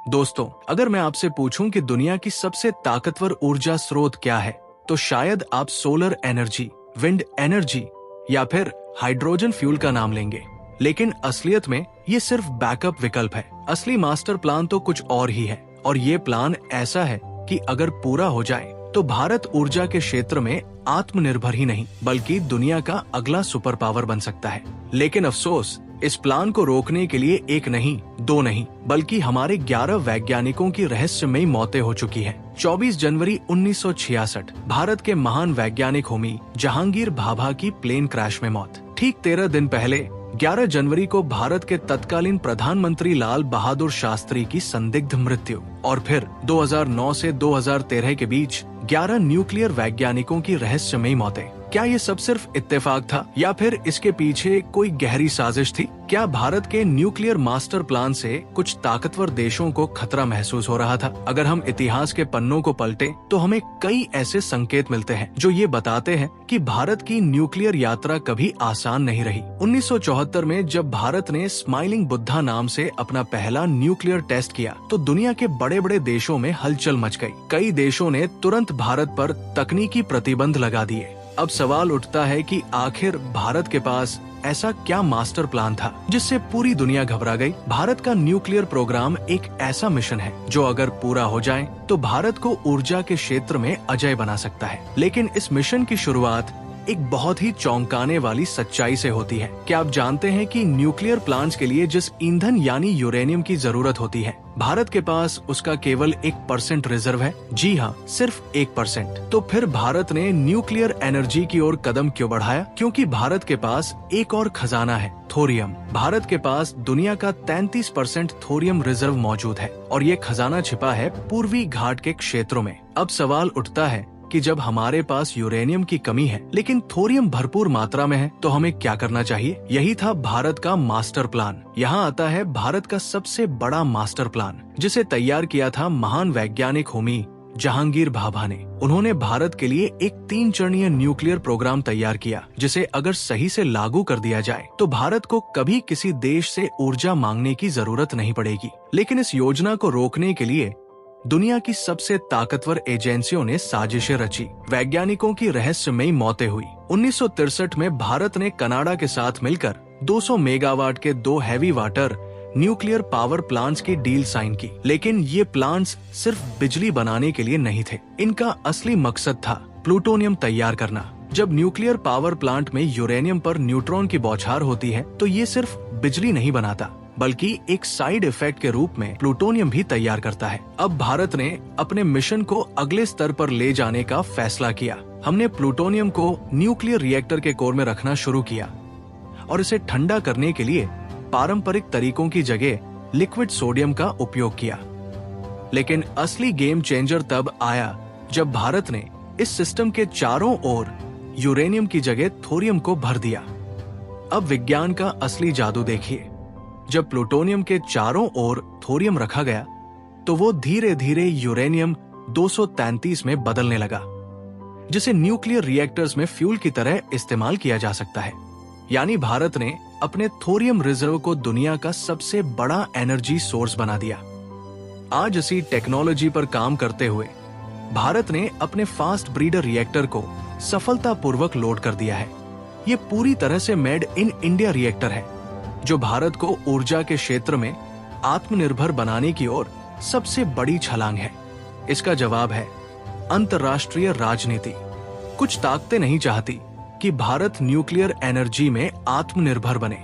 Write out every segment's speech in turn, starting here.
दोस्तों, अगर मैं आपसे पूछूं कि दुनिया की सबसे ताकतवर ऊर्जा स्रोत क्या है, तो शायद आप सोलर एनर्जी, विंड एनर्जी या फिर हाइड्रोजन फ्यूल का नाम लेंगे। लेकिन असलियत में ये सिर्फ बैकअप विकल्प है। असली मास्टर प्लान तो कुछ और ही है, और ये प्लान ऐसा है कि अगर पूरा हो जाए तो भारत ऊर्जा के क्षेत्र में आत्मनिर्भर ही नहीं बल्कि दुनिया का अगला सुपर पावर बन सकता है। लेकिन अफसोस, इस प्लान को रोकने के लिए एक नहीं, दो नहीं, बल्कि हमारे 11 वैज्ञानिकों की रहस्यमयी मौतें हो चुकी हैं। 24 जनवरी 1966 भारत के महान वैज्ञानिक होमी जहांगीर भाभा की प्लेन क्रैश में मौत। ठीक 13 दिन पहले 11 जनवरी को भारत के तत्कालीन प्रधानमंत्री लाल बहादुर शास्त्री की संदिग्ध मृत्यु। और फिर 2009 से 2013 के बीच 11 न्यूक्लियर वैज्ञानिकों की रहस्यमयी मौतें। क्या ये सब सिर्फ इत्तेफाक था या फिर इसके पीछे कोई गहरी साजिश थी? क्या भारत के न्यूक्लियर मास्टर प्लान से कुछ ताकतवर देशों को खतरा महसूस हो रहा था? अगर हम इतिहास के पन्नों को पलटे तो हमें कई ऐसे संकेत मिलते हैं जो ये बताते हैं कि भारत की न्यूक्लियर यात्रा कभी आसान नहीं रही। 1974 में जब भारत ने स्माइलिंग बुद्धा नाम से अपना पहला न्यूक्लियर टेस्ट किया तो दुनिया के बड़े बड़े देशों में हलचल मच गई। कई देशों ने तुरंत भारत पर तकनीकी प्रतिबंध लगा दिए। अब सवाल उठता है कि आखिर भारत के पास ऐसा क्या मास्टर प्लान था जिससे पूरी दुनिया घबरा गई? भारत का न्यूक्लियर प्रोग्राम एक ऐसा मिशन है जो अगर पूरा हो जाए तो भारत को ऊर्जा के क्षेत्र में अजेय बना सकता है। लेकिन इस मिशन की शुरुआत एक बहुत ही चौंकाने वाली सच्चाई से होती है। क्या आप जानते हैं कि न्यूक्लियर प्लांट्स के लिए जिस ईंधन यानी यूरेनियम की जरूरत होती है, भारत के पास उसका केवल 1% रिजर्व है? जी हाँ, सिर्फ 1%। तो फिर भारत ने न्यूक्लियर एनर्जी की ओर कदम क्यों बढ़ाया? क्योंकि भारत के पास एक और खजाना है, थोरियम। भारत के पास दुनिया का 33% थोरियम रिजर्व मौजूद है और ये खजाना छिपा है पूर्वी घाट के क्षेत्रों में। अब सवाल उठता है कि जब हमारे पास यूरेनियम की कमी है लेकिन थोरियम भरपूर मात्रा में है तो हमें क्या करना चाहिए? यही था भारत का मास्टर प्लान। यहाँ आता है भारत का सबसे बड़ा मास्टर प्लान, जिसे तैयार किया था महान वैज्ञानिक होमी जहांगीर भाभा ने। उन्होंने भारत के लिए एक 3 चरणीय न्यूक्लियर प्रोग्राम तैयार किया, जिसे अगर सही से लागू कर दिया जाए तो भारत को कभी किसी देश से ऊर्जा मांगने की जरूरत नहीं पड़ेगी। लेकिन इस योजना को रोकने के लिए दुनिया की सबसे ताकतवर एजेंसियों ने साजिशें रची। वैज्ञानिकों की रहस्यमयी मौतें हुई। 1963 में भारत ने कनाडा के साथ मिलकर 200 मेगावाट के 2 heavy water nuclear power plants की डील साइन की। लेकिन ये प्लांट्स सिर्फ बिजली बनाने के लिए नहीं थे। इनका असली मकसद था प्लूटोनियम तैयार करना। जब न्यूक्लियर पावर प्लांट में यूरेनियम पर न्यूट्रॉन की बौछार होती है तो ये सिर्फ बिजली नहीं बनाता बल्कि एक साइड इफेक्ट के रूप में प्लूटोनियम भी तैयार करता है। अब भारत ने अपने मिशन को अगले स्तर पर ले जाने का फैसला किया। हमने प्लूटोनियम को न्यूक्लियर रिएक्टर के कोर में रखना शुरू किया और इसे ठंडा करने के लिए पारंपरिक तरीकों की जगह लिक्विड सोडियम का उपयोग किया। लेकिन असली गेम चेंजर तब आया जब भारत ने इस सिस्टम के चारों ओर यूरेनियम की जगह थोरियम को भर दिया। अब विज्ञान का असली जादू देखिए। जब प्लूटोनियम के चारों ओर थोरियम रखा गया तो वो धीरे धीरे यूरेनियम 233 में बदलने लगा, जिसे न्यूक्लियर रिएक्टर्स में फ्यूल की तरह इस्तेमाल किया जा सकता है। यानी भारत ने अपने थोरियम रिजर्व को दुनिया का सबसे बड़ा एनर्जी सोर्स बना दिया। आज इसी टेक्नोलॉजी पर काम करते हुए भारत ने अपने फास्ट ब्रीडर रिएक्टर को सफलतापूर्वक लोड कर दिया है। ये पूरी तरह से मेड इन इंडिया रिएक्टर है, जो भारत को ऊर्जा के क्षेत्र में आत्मनिर्भर बनाने की ओर सबसे बड़ी छलांग है। इसका जवाब है अंतर्राष्ट्रीय राजनीति। कुछ ताकतें नहीं चाहती कि भारत न्यूक्लियर एनर्जी में आत्मनिर्भर बने।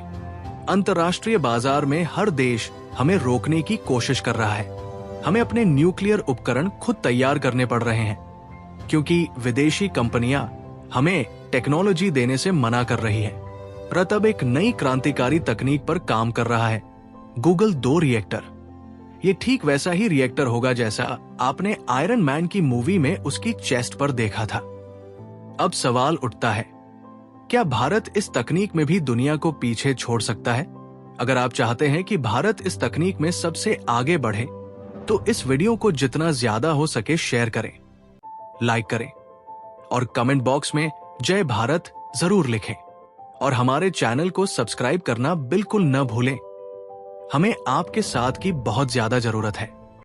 अंतर्राष्ट्रीय बाजार में हर देश हमें रोकने की कोशिश कर रहा है। हमें अपने न्यूक्लियर उपकरण खुद तैयार करने पड़ रहे हैं क्योंकि विदेशी कंपनियां हमें टेक्नोलॉजी देने से मना कर रही है। रतब एक नई क्रांतिकारी तकनीक पर काम कर रहा है, गूगल 2 रिएक्टर। ये ठीक वैसा ही रिएक्टर होगा जैसा आपने आयरन मैन की मूवी में उसकी चेस्ट पर देखा था। अब सवाल उठता है, क्या भारत इस तकनीक में भी दुनिया को पीछे छोड़ सकता है? अगर आप चाहते हैं कि भारत इस तकनीक में सबसे आगे बढ़े तो इस वीडियो को जितना ज्यादा हो सके शेयर करें, लाइक करें और कमेंट बॉक्स में जय भारत जरूर लिखें। और हमारे चैनल को सब्सक्राइब करना बिल्कुल न भूलें। हमें आपके साथ की बहुत ज्यादा जरूरत है।